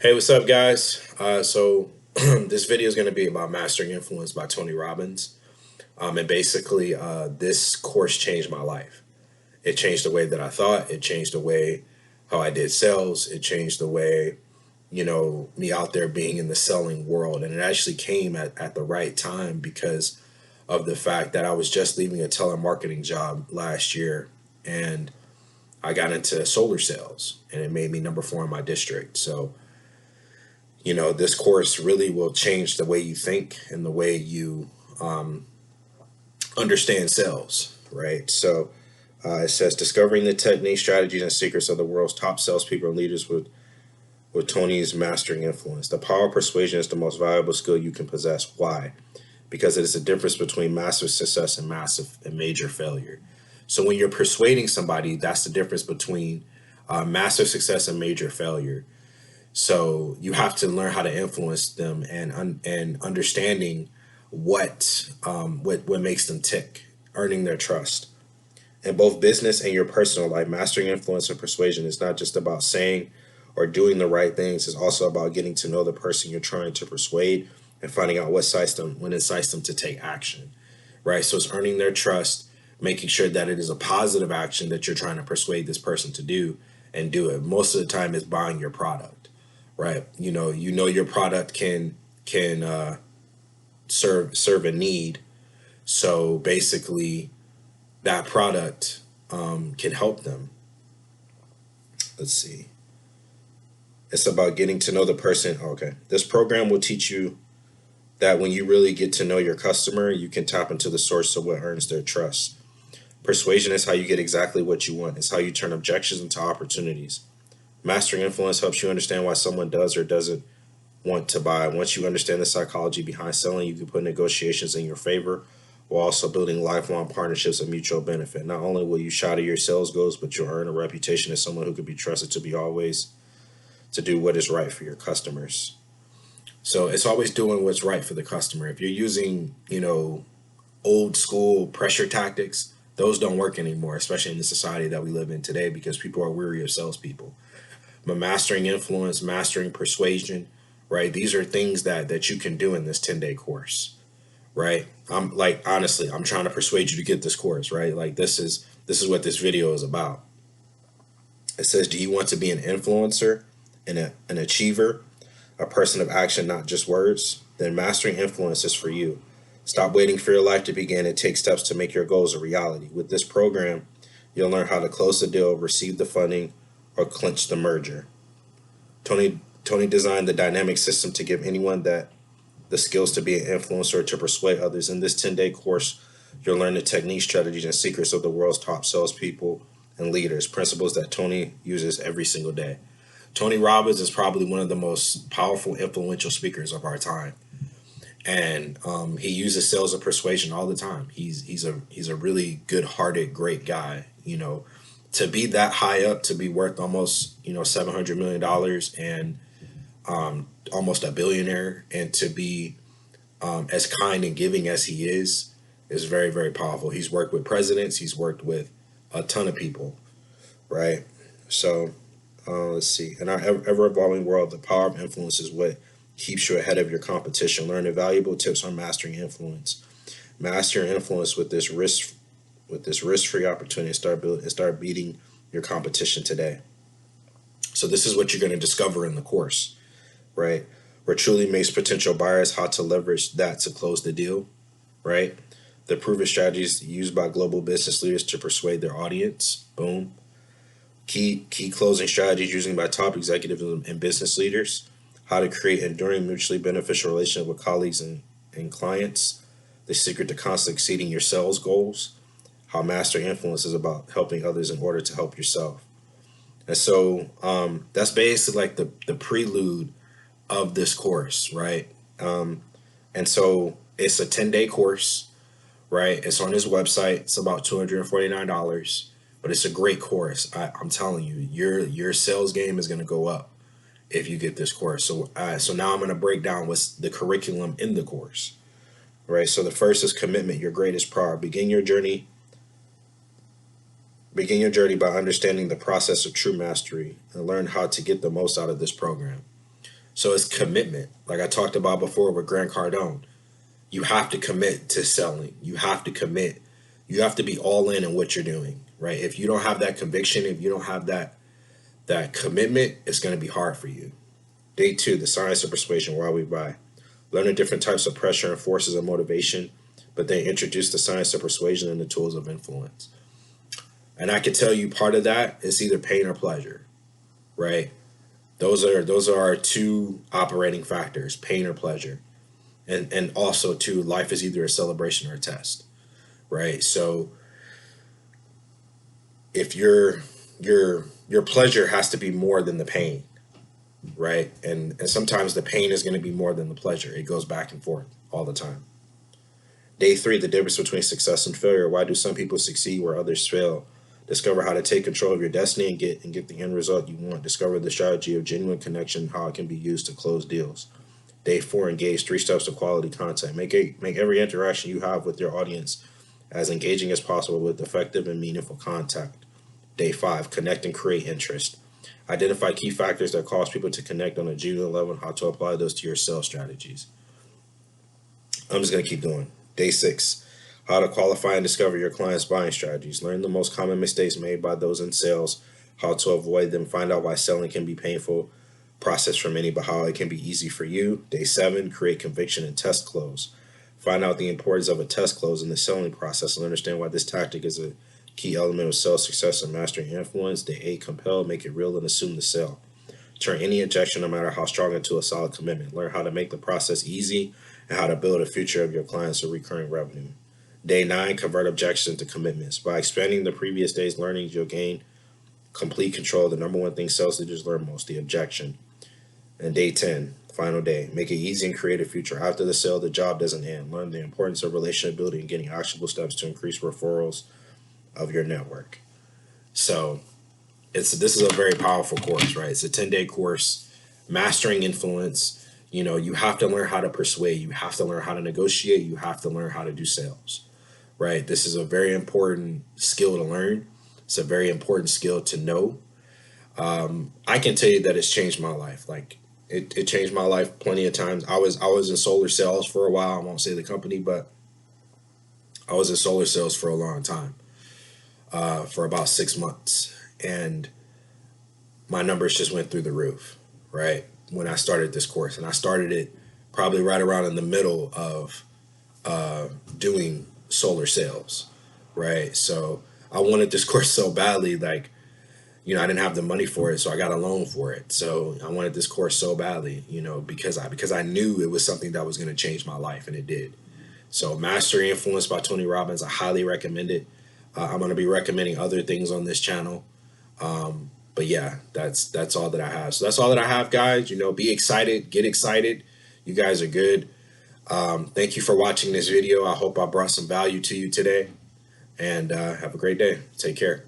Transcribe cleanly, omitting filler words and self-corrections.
Hey, what's up, guys? This video is going to be about Mastering Influence by Tony Robbins. And basically, this course changed my life. It changed the way that I thought. It changed the way how I did sales. It changed the way, me out there being in the selling world. And it actually came at the right time because of the fact that I was just leaving a telemarketing job last year, and I got into solar sales, and it made me number four in my district. So this course really will change the way you think and the way you understand sales, right? It says discovering the techniques, strategies, and secrets of the world's top salespeople and leaders with Tony's Mastering Influence. The power of persuasion is the most valuable skill you can possess. Why? Because it is the difference between massive success and massive and major failure. So when you're persuading somebody, that's the difference between massive success and major failure. So you have to learn how to influence them and understanding what makes them tick, earning their trust. In both business and your personal life, mastering influence and persuasion is not just about saying or doing the right things. It's also about getting to know the person you're trying to persuade and finding out what incites them to take action. Right. So it's earning their trust, making sure that it is a positive action that you're trying to persuade this person to do and do it. Most of the time it's buying your product, right? You know your product can serve a need. So basically, that product can help them. Let's see. It's about getting to know the person. Okay, this program will teach you that when you really get to know your customer, you can tap into the source of what earns their trust. Persuasion is how you get exactly what you want. It's how you turn objections into opportunities. Mastering influence helps you understand why someone does or doesn't want to buy. Once you understand the psychology behind selling, you can put negotiations in your favor while also building lifelong partnerships of mutual benefit. Not only will you shatter your sales goals, but you'll earn a reputation as someone who can be trusted to be always to do what is right for your customers. So it's always doing what's right for the customer. If you're using, old school pressure tactics, those don't work anymore, especially in the society that we live in today because people are weary of salespeople. But mastering influence, mastering persuasion, right? These are things that you can do in this 10-day course, right? I'm like, honestly, I'm trying to persuade you to get this course, right? Like this is what this video is about. It says, do you want to be an influencer and an achiever, a person of action, not just words? Then mastering influence is for you. Stop waiting for your life to begin and take steps to make your goals a reality. With this program, you'll learn how to close the deal, receive the funding, or clinch the merger. Tony designed the dynamic system to give anyone that the skills to be an influencer to persuade others. In this 10-day course, you'll learn the techniques, strategies, and secrets of the world's top salespeople and leaders, principles that Tony uses every single day. Tony Robbins is probably one of the most powerful, influential speakers of our time, and he uses sales and persuasion all the time. He's a really good-hearted, great guy. To be that high up, to be worth almost $700 million and almost a billionaire, and to be as kind and giving as he is very, very powerful. He's worked with presidents. He's worked with a ton of people, right? So let's see. In our ever-evolving world, the power of influence is what keeps you ahead of your competition. Learn valuable tips on mastering influence. Master your influence with this risk-free opportunity. Start beating your competition today. So this is what you're going to discover in the course, right? Where truly makes potential buyers, how to leverage that to close the deal, right? The proven strategies used by global business leaders to persuade their audience. Boom. Key closing strategies used by top executives and business leaders. How to create enduring, mutually beneficial relationships with colleagues and clients. The secret to constantly exceeding your sales goals. How master influence is about helping others in order to help yourself. And so that's basically like the prelude of this course, right? And so it's a 10-day course, right? It's on his website. It's about $249, but it's a great course. I'm telling you, your sales game is going to go up if you get this course. So now I'm going to break down what's the curriculum in the course, right? So the first is commitment, your greatest priority. Begin your journey by understanding the process of true mastery and learn how to get the most out of this program. So it's commitment. Like I talked about before with Grant Cardone, you have to commit to selling. You have to commit. You have to be all in what you're doing, right? If you don't have that conviction, if you don't have that commitment, it's going to be hard for you. Day 2, the science of persuasion, why we buy. Learn the different types of pressure and forces of motivation, but then introduce the science of persuasion and the tools of influence. And I can tell you part of that is either pain or pleasure, right? Those are our two operating factors, pain or pleasure. And also too, life is either a celebration or a test, right? So if your pleasure has to be more than the pain, right? And sometimes the pain is going to be more than the pleasure. It goes back and forth all the time. Day 3, the difference between success and failure. Why do some people succeed where others fail? Discover how to take control of your destiny and get the end result you want. Discover the strategy of genuine connection, how it can be used to close deals. Day 4, engage. 3 steps to quality content. Make every interaction you have with your audience as engaging as possible with effective and meaningful contact. Day 5, connect and create interest. Identify key factors that cause people to connect on a genuine level and how to apply those to your sales strategies. I'm just going to keep going. Day 6, how to qualify and discover your clients' buying strategies. Learn the most common mistakes made by those in sales, how to avoid them, find out why selling can be painful process for many, but how it can be easy for you. Day 7, create conviction and test close. Find out the importance of a test close in the selling process and understand why this tactic is a key element of sales success and mastering influence. Day 8, compel, make it real, and assume the sale. Turn any objection, no matter how strong, into a solid commitment. Learn how to make the process easy and how to build a future of your clients or recurring revenue. Day 9, convert objections into commitments. By expanding the previous day's learnings, you'll gain complete control of the number one thing sales leaders learn most, the objection. And day 10, final day, make it easy and create a future. After the sale, the job doesn't end. Learn the importance of relationship building and getting actionable steps to increase referrals of your network. So this is a very powerful course, right? It's a 10-day course, mastering influence. You have to learn how to persuade. You have to learn how to negotiate. You have to learn how to do sales, right? This is a very important skill to learn. It's a very important skill to know. I can tell you that it's changed my life. Like it changed my life plenty of times. I was in solar sales for a while. I won't say the company, but I was in solar sales for a long time, for about 6 months. And my numbers just went through the roof, right? When I started this course, and I started it probably right around in the middle of doing solar sales, right? So I wanted this course so badly, like, I didn't have the money for it, so I got a loan for it. So I wanted this course so badly, because I knew it was something that was going to change my life, and it did. So Mastering Influence by Tony Robbins, I highly recommend it. I'm going to be recommending other things on this channel. But yeah, that's all that I have. So that's all that I have, guys. Be excited, get excited. You guys are good. Thank you for watching this video. I hope I brought some value to you today, and have a great day. Take care.